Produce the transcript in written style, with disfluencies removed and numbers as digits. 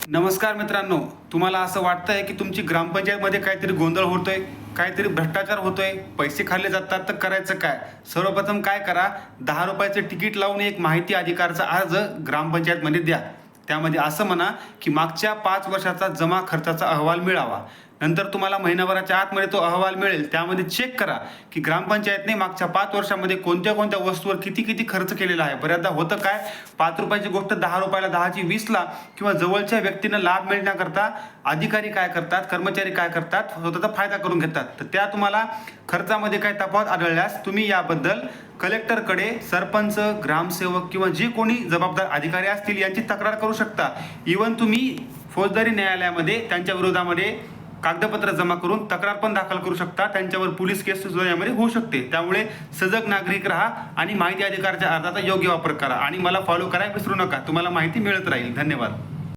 नमस्कार मित्रांनो, तुम्हाला असं वाटतंय की तुमची ग्रामपंचायतमध्ये काहीतरी गोंधळ होतोय, काहीतरी भ्रष्टाचार होतोय, पैसे खाल्ले जातात, तर करायचं काय? सर्वप्रथम काय करा, ₹10चं तिकीट लावून एक माहिती अधिकारचा अर्ज ग्रामपंचायतमध्ये द्या. त्यामध्ये असं म्हणा की मागच्या 5 वर्षाचा जमा खर्चाचा अहवाल मिळावा. नंतर तुम्हाला महिनाभराच्या आतमध्ये तो अहवाल मिळेल. त्यामध्ये चेक करा की ग्रामपंचायतने मागच्या 5 वर्षामध्ये कोणत्या कोणत्या वस्तूवर किती किती खर्च केलेला आहे. बऱ्याचदा होतं काय, ₹5ची गोष्ट ₹10 10ची 20ला किंवा जवळच्या व्यक्तींना लाभ मिळण्याकरता अधिकारी काय करतात, कर्मचारी काय करतात, स्वतःचा फायदा करून घेतात. तर त्या तुम्हाला खर्चामध्ये काही तफावत आढळल्यास तुम्ही याबद्दल कलेक्टरकडे सरपंच, ग्रामसेवक किंवा जे कोणी जबाबदार अधिकारी असतील यांची तक्रार करू शकता. इव्हन तुम्ही फौजदारी न्यायालयामध्ये त्यांच्या विरोधामध्ये कागदपत्र जमा करून तक्रार पण दाखल करू शकता. त्यांच्यावर पोलीस केस सुद्धा यामध्ये होऊ शकते. त्यामुळे सजग नागरिक राहा आणि माहिती अधिकाराच्या अर्जाचा योग्य वापर करा आणि मला फॉलो करायला विसरू नका. तुम्हाला माहिती मिळत राहील. धन्यवाद.